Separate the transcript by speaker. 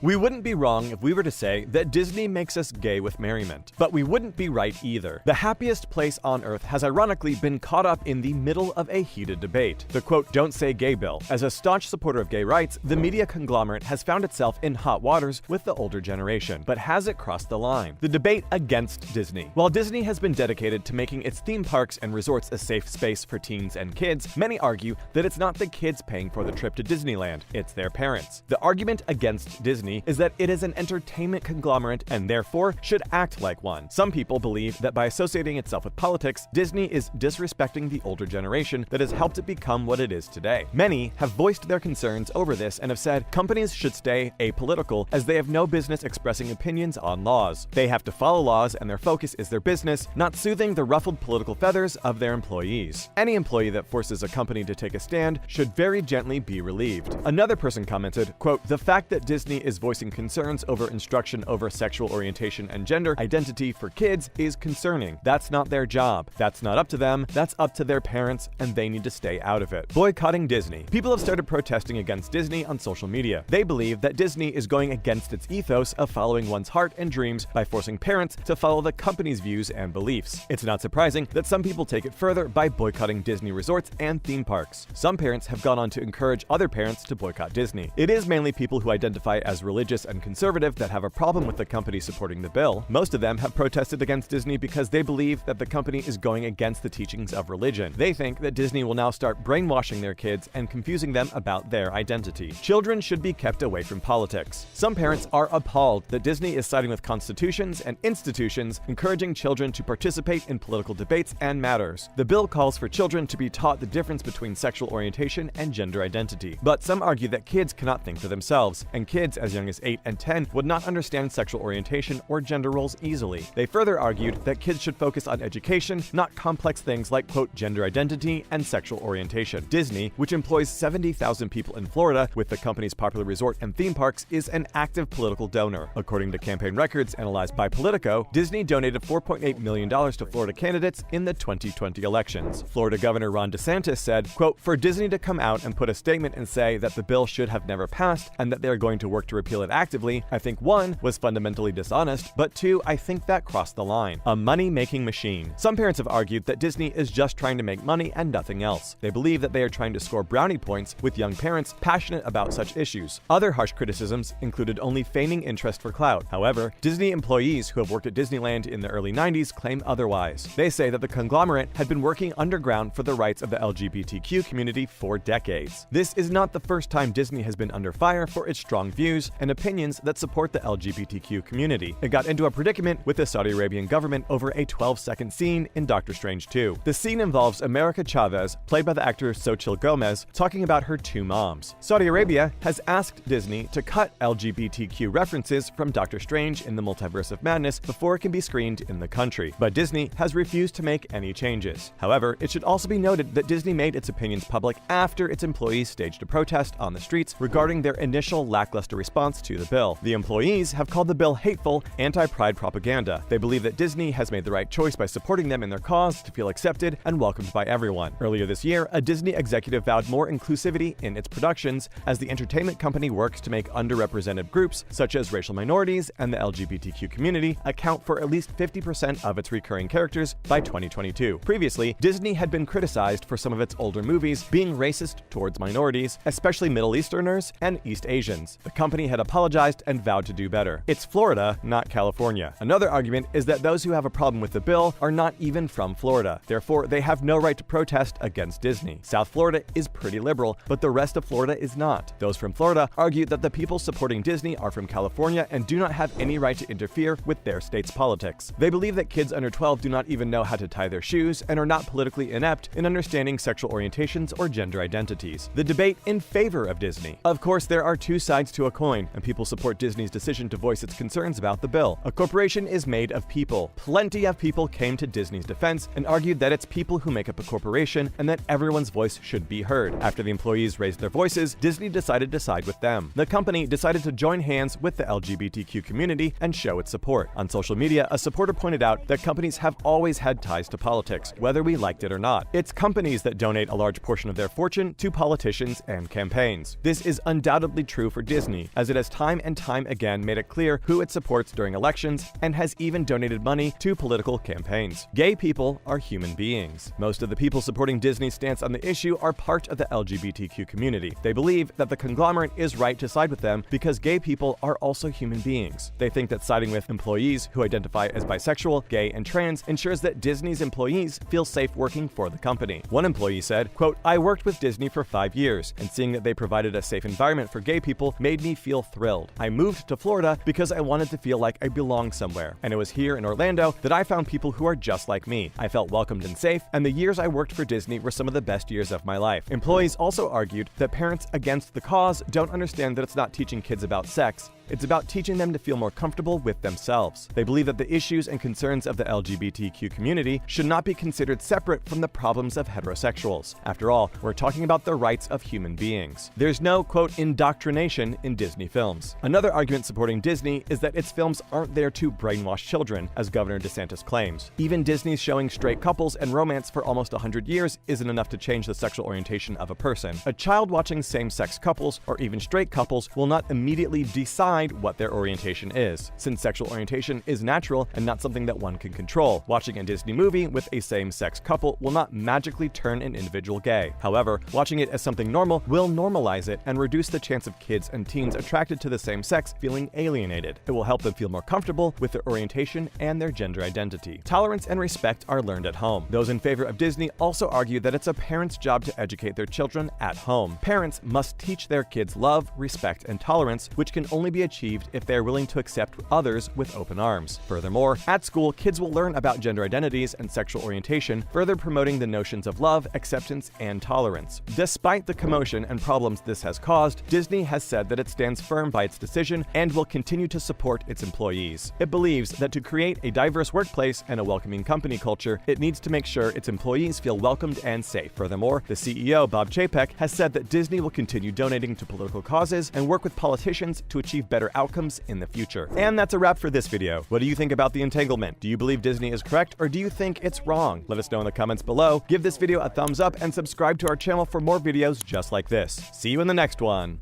Speaker 1: We wouldn't be wrong if we were to say that Disney makes us gay with merriment, but we wouldn't be right either. The happiest place on earth has ironically been caught up in the middle of a heated debate. The quote, "Don't say gay" bill. As a staunch supporter of gay rights, the media conglomerate has found itself in hot waters with the older generation. But has it crossed the line? The debate against Disney. While Disney has been dedicated to making its theme parks and resorts a safe space for teens and kids, many argue that it's not the kids paying for the trip to Disneyland, it's their parents. The argument against Disney is that it is an entertainment conglomerate and therefore should act like one. Some people believe that by associating itself with politics, Disney is disrespecting the older generation that has helped it become what it is today. Many have voiced their concerns over this and have said companies should stay apolitical as they have no business expressing opinions on laws. They have to follow laws and their focus is their business, not soothing the ruffled political feathers of their employees. Any employee that forces a company to take a stand should very gently be relieved. Another person commented, quote, "The fact that Disney is voicing concerns over instruction over sexual orientation and gender identity for kids is concerning. That's not their job. That's not up to them. That's up to their parents, and they need to stay out of it." Boycotting Disney. People have started protesting against Disney on social media. They believe that Disney is going against its ethos of following one's heart and dreams by forcing parents to follow the company's views and beliefs. It's not surprising that some people take it further by boycotting Disney resorts and theme parks. Some parents have gone on to encourage other parents to boycott Disney. It is mainly people who identify as religious and conservative that have a problem with the company supporting the bill. Most of them have protested against Disney because they believe that the company is going against the teachings of religion. They think that Disney will now start brainwashing their kids and confusing them about their identity. Children should be kept away from politics. Some parents are appalled that Disney is siding with constitutions and institutions, encouraging children to participate in political debates and matters. The bill calls for children to be taught the difference between sexual orientation and gender identity. But some argue that kids cannot think for themselves, and kids as young as 8 and 10 would not understand sexual orientation or gender roles easily. They further argued that kids should focus on education, not complex things like, quote, "gender identity and sexual orientation." Disney, which employs 70,000 people in Florida with the company's popular resort and theme parks, is an active political donor. According to campaign records analyzed by Politico, Disney donated $4.8 million to Florida candidates in the 2020 elections. Florida Governor Ron DeSantis said, quote, "For Disney to come out and put a statement and say that the bill should have never passed and that they're going to work to repeal it actively, I think 1, was fundamentally dishonest, but 2, I think that crossed the line. A money-making machine." Some parents have argued that Disney is just trying to make money and nothing else. They believe that they are trying to score brownie points with young parents passionate about such issues. Other harsh criticisms included only feigning interest for clout. However, Disney employees who have worked at Disneyland in the early 90s claim otherwise. They say that the conglomerate had been working underground for the rights of the LGBTQ community for decades. This is not the first time Disney has been under fire for its strong views and opinions that support the LGBTQ community. It got into a predicament with the Saudi Arabian government over a 12-second scene in Doctor Strange 2. The scene involves America Chavez, played by the actor Xochitl Gomez, talking about her 2 moms. Saudi Arabia has asked Disney to cut LGBTQ references from Doctor Strange in the Multiverse of Madness before it can be screened in the country, but Disney has refused to make any changes. However, it should also be noted that Disney made its opinions public after its employees staged a protest on the streets regarding their initial lackluster response to the bill. The employees have called the bill hateful, anti-pride propaganda. They believe that Disney has made the right choice by supporting them in their cause to feel accepted and welcomed by everyone. Earlier this year, a Disney executive vowed more inclusivity in its productions as the entertainment company works to make underrepresented groups, such as racial minorities and the LGBTQ community, account for at least 50% of its recurring characters by 2022. Previously, Disney had been criticized for some of its older movies being racist towards minorities, especially Middle Easterners and East Asians. The company had apologized and vowed to do better. It's Florida, not California. Another argument is that those who have a problem with the bill are not even from Florida. Therefore, they have no right to protest against Disney. South Florida is pretty liberal, but the rest of Florida is not. Those from Florida argue that the people supporting Disney are from California and do not have any right to interfere with their state's politics. They believe that kids under 12 do not even know how to tie their shoes and are not politically inept in understanding sexual orientations or gender identities. The debate in favor of Disney. Of course, there are 2 sides to a coin, and people support Disney's decision to voice its concerns about the bill. A corporation is made of people. Plenty of people came to Disney's defense and argued that it's people who make up a corporation and that everyone's voice should be heard. After the employees raised their voices, Disney decided to side with them. The company decided to join hands with the LGBTQ community and show its support. On social media, a supporter pointed out that companies have always had ties to politics, whether we liked it or not. It's companies that donate a large portion of their fortune to politicians and campaigns. This is undoubtedly true for Disney, as as it has time and time again made it clear who it supports during elections and has even donated money to political campaigns. Gay people are human beings. Most of the people supporting Disney's stance on the issue are part of the LGBTQ community. They believe that the conglomerate is right to side with them because gay people are also human beings. They think that siding with employees who identify as bisexual, gay, and trans ensures that Disney's employees feel safe working for the company. One employee said, quote, "I worked with Disney for 5 years, and seeing that they provided a safe environment for gay people made me feel thrilled. I moved to Florida because I wanted to feel like I belonged somewhere, and it was here in Orlando that I found people who are just like me. I felt welcomed and safe, and the years I worked for Disney were some of the best years of my life." Employees also argued that parents against the cause don't understand that it's not teaching kids about sex, it's about teaching them to feel more comfortable with themselves. They believe that the issues and concerns of the LGBTQ community should not be considered separate from the problems of heterosexuals. After all, we're talking about the rights of human beings. There's no, quote, indoctrination in Disney films. Another argument supporting Disney is that its films aren't there to brainwash children, as Governor DeSantis claims. Even Disney's showing straight couples and romance for almost 100 years isn't enough to change the sexual orientation of a person. A child watching same-sex couples, or even straight couples, will not immediately decide what their orientation is, since sexual orientation is natural and not something that one can control. Watching a Disney movie with a same-sex couple will not magically turn an individual gay. However, watching it as something normal will normalize it and reduce the chance of kids and teens attracted to the same sex feeling alienated. It will help them feel more comfortable with their orientation and their gender identity. Tolerance and respect are learned at home. Those in favor of Disney also argue that it's a parent's job to educate their children at home. Parents must teach their kids love, respect, and tolerance, which can only be achieved if they are willing to accept others with open arms. Furthermore, at school, kids will learn about gender identities and sexual orientation, further promoting the notions of love, acceptance, and tolerance. Despite the commotion and problems this has caused, Disney has said that it stands firm by its decision and will continue to support its employees. It believes that to create a diverse workplace and a welcoming company culture, it needs to make sure its employees feel welcomed and safe. Furthermore, the CEO, Bob Chapek, has said that Disney will continue donating to political causes and work with politicians to achieve better outcomes in the future. And that's a wrap for this video. What do you think about the entanglement? Do you believe Disney is correct, or do you think it's wrong? Let us know in the comments below. Give this video a thumbs up and subscribe to our channel for more videos just like this. See you in the next one.